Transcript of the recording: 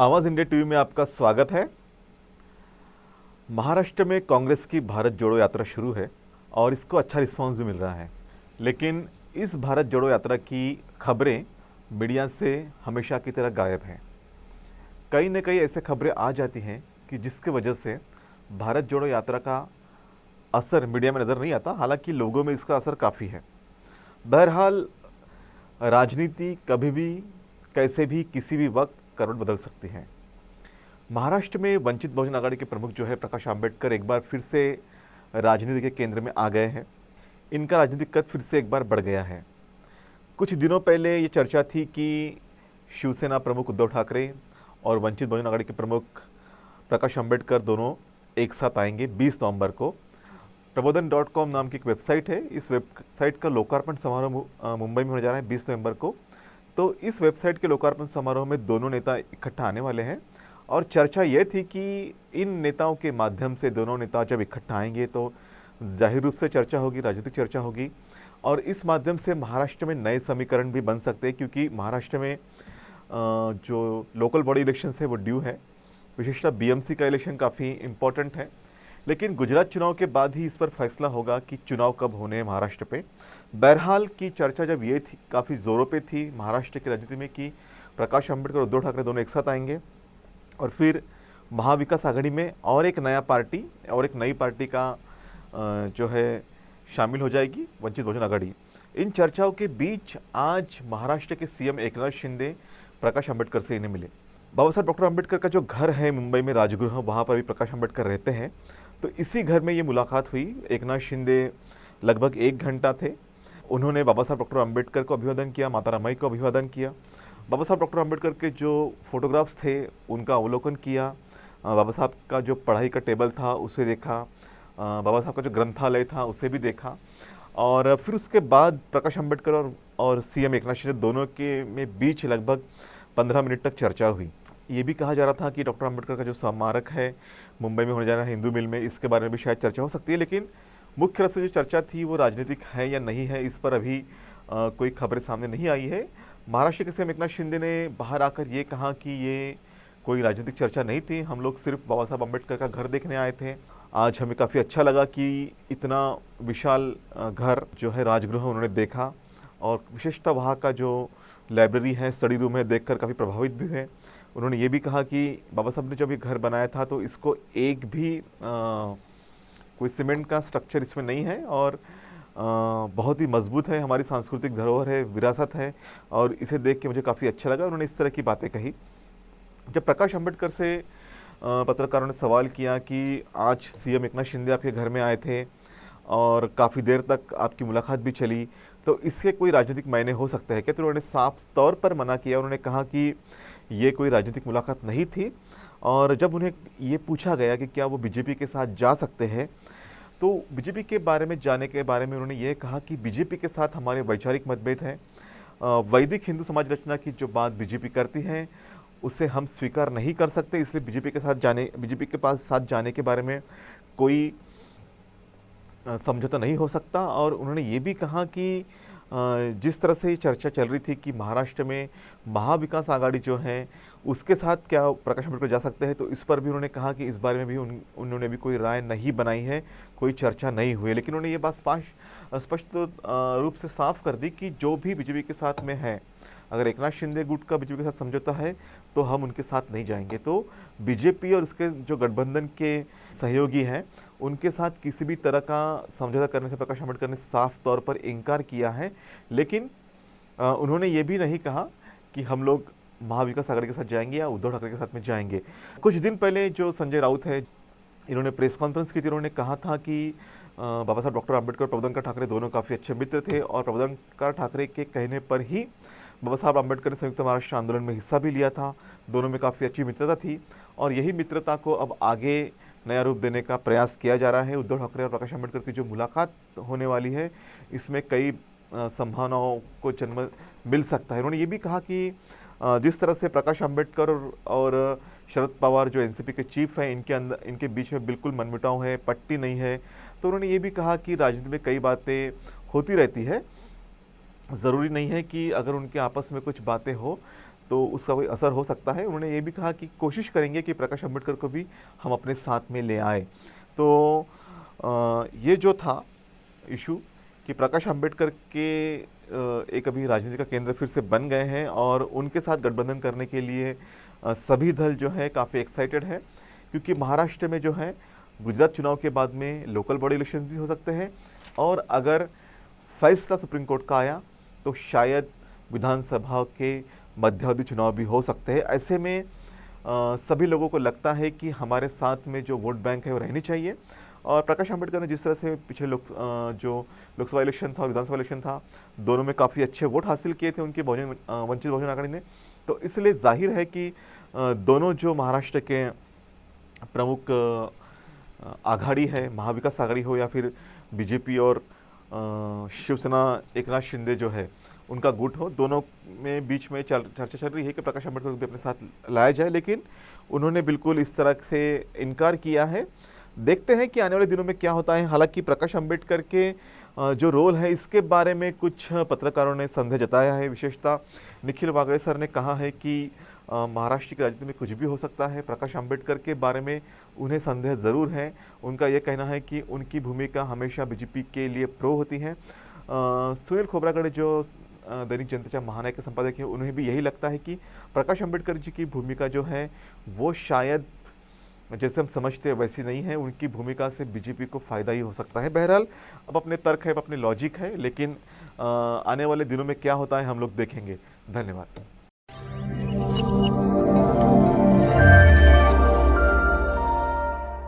आवाज़ India TV में आपका स्वागत है। महाराष्ट्र में कांग्रेस की भारत जोड़ो यात्रा शुरू है और इसको अच्छा रिस्पांस भी मिल रहा है। लेकिन इस भारत जोड़ो यात्रा की खबरें मीडिया से हमेशा की तरह गायब हैं। कई न कई ऐसे खबरें आ जाती हैं कि जिसकी वजह से भारत जोड़ो यात्रा का असर मीडिया में नज़र नहीं आता। हालांकि लोगों में इसका असर काफ़ी है। बहरहाल राजनीति कभी भी कैसे भी किसी भी वक्त करवट बदल सकती है। महाराष्ट्र में वंचित बहुजन आघाड़ी के प्रमुख जो है प्रकाश आंबेडकर एक बार फिर से राजनीति के केंद्र में आ गए हैं। इनका राजनीतिक कद फिर से एक बार बढ़ गया है। कुछ दिनों पहले ये चर्चा थी कि शिवसेना प्रमुख उद्धव ठाकरे और वंचित बहुजन आघाड़ी के प्रमुख प्रकाश आंबेडकर दोनों एक साथ आएंगे 20 नवंबर को। प्रबोधन.com नाम की एक वेबसाइट है। इस वेबसाइट का लोकार्पण समारोह मुंबई में होने जा रहा है 20 नवंबर को। तो इस वेबसाइट के लोकार्पण समारोह में दोनों नेता इकट्ठा आने वाले हैं और चर्चा ये थी कि इन नेताओं के माध्यम से दोनों नेता जब इकट्ठा आएंगे तो जाहिर रूप से चर्चा होगी, राजनीतिक चर्चा होगी और इस माध्यम से महाराष्ट्र में नए समीकरण भी बन सकते हैं, क्योंकि महाराष्ट्र में जो लोकल बॉडी इलेक्शन है वो ड्यू है। विशेषतः बीएमसी का इलेक्शन काफ़ी इम्पोर्टेंट है। लेकिन गुजरात चुनाव के बाद ही इस पर फैसला होगा कि चुनाव कब होने हैं महाराष्ट्र पे। बहरहाल की चर्चा जब ये थी, काफ़ी ज़ोरों पे थी महाराष्ट्र की राजनीति में कि प्रकाश आंबेडकर और उद्धव ठाकरे दोनों एक साथ आएंगे और फिर महाविकास आघाड़ी में और एक नया पार्टी और एक नई पार्टी का जो है शामिल हो जाएगी, वंचित बहुजन आघाड़ी। इन चर्चाओं के बीच आज महाराष्ट्र के सीएम एकनाथ शिंदे प्रकाश आंबेडकर से इन्हें मिले। बाबा साहब डॉक्टर आंबेडकर का जो घर है मुंबई में राजगृह, वहाँ पर भी प्रकाश आंबेडकर रहते हैं। तो इसी घर में ये मुलाकात हुई। एकनाथ शिंदे लगभग 1 घंटा थे। उन्होंने बाबा साहब डॉक्टर आंबेडकर को अभिवादन किया, माता रामाई को अभिवादन किया। बाबा साहब डॉक्टर आंबेडकर के जो फोटोग्राफ्स थे उनका अवलोकन किया। बाबा साहब का जो पढ़ाई का टेबल था उसे देखा। बाबा साहब का जो ग्रंथालय था उसे भी देखा। और फिर उसके बाद प्रकाश आंबेडकर और सीएम एकनाथ शिंदे दोनों के में बीच लगभग 15 मिनट तक चर्चा हुई। ये भी कहा जा रहा था कि डॉक्टर आंबेडकर का जो स्मारक है मुंबई में होने जा रहा है हिंदू मिल में, इसके बारे में भी शायद चर्चा हो सकती है। लेकिन मुख्य रूप से जो चर्चा थी वो राजनीतिक है या नहीं है, इस पर अभी कोई खबरें सामने नहीं आई है। महाराष्ट्र के सीएम एकनाथ शिंदे ने बाहर आकर ये कहा कि ये कोई राजनीतिक चर्चा नहीं थी, हम लोग सिर्फ बाबा साहब आंबेडकर का घर देखने आए थे। आज हमें काफ़ी अच्छा लगा कि इतना विशाल घर जो है राजगृह उन्होंने देखा और विशेषतः वहाँ का जो लाइब्रेरी है, स्टडी रूम है, देखकर काफ़ी प्रभावित भी है। उन्होंने ये भी कहा कि बाबा साहब ने जब ये घर बनाया था तो इसको एक भी कोई सीमेंट का स्ट्रक्चर इसमें नहीं है और बहुत ही मजबूत है, हमारी सांस्कृतिक धरोहर है, विरासत है और इसे देख के मुझे काफ़ी अच्छा लगा। उन्होंने इस तरह की बातें कही। जब प्रकाश आंबेडकर से पत्रकारों ने सवाल किया कि आज सीएम एकनाथ शिंदे आपके घर में आए थे और काफ़ी देर तक आपकी मुलाकात भी चली, तो इसके कोई राजनीतिक मायने हो सकते हैं क्या? तो उन्होंने साफ तौर पर मना किया। उन्होंने कहा कि ये कोई राजनीतिक मुलाकात नहीं थी। और जब उन्हें ये पूछा गया कि क्या वो बीजेपी के साथ जा सकते हैं, तो बीजेपी के बारे में जाने के बारे में उन्होंने ये कहा कि बीजेपी के साथ हमारे वैचारिक मतभेद हैं। वैदिक हिंदू समाज रचना की जो बात बीजेपी करती है उसे हम स्वीकार नहीं कर सकते, इसलिए बीजेपी के पास साथ जाने के बारे में कोई समझौता नहीं हो सकता। और उन्होंने ये भी कहा कि जिस तरह से चर्चा चल रही थी कि महाराष्ट्र में महाविकास आघाड़ी जो है उसके साथ क्या प्रकाश आंबेडकर जा सकते हैं, तो इस पर भी उन्होंने कहा कि इस बारे में भी उन्होंने भी कोई राय नहीं बनाई है, कोई चर्चा नहीं हुई। लेकिन उन्होंने ये बात स्पष्ट रूप से साफ कर दी कि जो भी बीजेपी के साथ में है, अगर एकनाथ शिंदे गुट का बीजेपी के साथ समझौता है तो हम उनके साथ नहीं जाएंगे। तो बीजेपी और उसके जो गठबंधन के सहयोगी हैं उनके साथ किसी भी तरह का समझौता करने से प्रकाश आंबेडकर ने साफ तौर पर इनकार किया है। लेकिन उन्होंने ये भी नहीं कहा कि हम लोग महाविकास आघाड़ी के साथ जाएंगे या उद्धव ठाकरे के साथ में जाएंगे। कुछ दिन पहले जो संजय राउत है, इन्होंने प्रेस कॉन्फ्रेंस की थी। उन्होंने कहा था कि बाबा साहब डॉक्टर आंबेडकर और प्रबोधनकार ठाकरे दोनों काफ़ी अच्छे मित्र थे और प्रबोधनकार ठाकरे के कहने पर ही बाबा साहब आंबेडकर ने संयुक्त महाराष्ट्र आंदोलन में हिस्सा भी लिया था। दोनों में काफ़ी अच्छी मित्रता थी और यही मित्रता को अब आगे नया रूप देने का प्रयास किया जा रहा है। उद्धव ठाकरे और प्रकाश आंबेडकर की जो मुलाकात होने वाली है इसमें कई संभावनाओं को जन्म मिल सकता है। उन्होंने ये भी कहा कि जिस तरह से प्रकाश आंबेडकर और शरद पवार जो एनसीपी के चीफ हैं, इनके बीच में बिल्कुल मनमुटाव है, पट्टी नहीं है। तो उन्होंने ये भी कहा कि राजनीति में कई बातें होती रहती है, ज़रूरी नहीं है कि अगर उनके आपस में कुछ बातें हो तो उसका कोई असर हो सकता है। उन्होंने ये भी कहा कि कोशिश करेंगे कि प्रकाश अम्बेडकर को भी हम अपने साथ में ले आए। तो ये जो था इशू कि प्रकाश अम्बेडकर के एक अभी राजनीति का केंद्र फिर से बन गए हैं और उनके साथ गठबंधन करने के लिए सभी दल जो है काफ़ी एक्साइटेड है, क्योंकि महाराष्ट्र में जो है गुजरात चुनाव के बाद में लोकल बॉडी इलेक्शन भी हो सकते हैं, और अगर फैसला सुप्रीम कोर्ट का आया तो शायद विधानसभा के मध्यावधि चुनाव भी हो सकते हैं। ऐसे में सभी लोगों को लगता है कि हमारे साथ में जो वोट बैंक है वो रहनी चाहिए। और प्रकाश अम्बेडकर ने जिस तरह से पिछले जो लोकसभा इलेक्शन था और विधानसभा इलेक्शन था, दोनों में काफ़ी अच्छे वोट हासिल किए थे उनके वंचित बहुजन आघाड़ी ने, तो इसलिए जाहिर है कि दोनों जो महाराष्ट्र के प्रमुख आघाड़ी है, महाविकास आघाड़ी हो या फिर बीजेपी और शिवसेना एकनाथ शिंदे जो है उनका गुट हो, दोनों में बीच में चर्चा चल रही है कि प्रकाश अम्बेडकर को भी अपने साथ लाया जाए, लेकिन उन्होंने बिल्कुल इस तरह से इनकार किया है। देखते हैं कि आने वाले दिनों में क्या होता है। हालांकि प्रकाश अम्बेडकर के जो रोल है इसके बारे में कुछ पत्रकारों ने संदेह जताया है। विशेषतः निखिल वागड़े सर ने कहा है कि महाराष्ट्र की राजनीति में कुछ भी हो सकता है। प्रकाश अम्बेडकर के बारे में उन्हें संदेह ज़रूर है। उनका यह कहना है कि उनकी भूमिका हमेशा बीजेपी के लिए प्रो होती है। सुनील खोब्रागड़े जो दैनिक जनतेच्या महानायक के संपादक है, उन्हें भी यही लगता है कि प्रकाश अम्बेडकर जी की भूमिका जो है वो शायद जैसे हम समझते हैं वैसी नहीं है। उनकी भूमिका से बीजेपी को फ़ायदा ही हो सकता है। बहरहाल अब अपने तर्क है, अब अपने लॉजिक है, लेकिन आने वाले दिनों में क्या होता है हम लोग देखेंगे। धन्यवाद।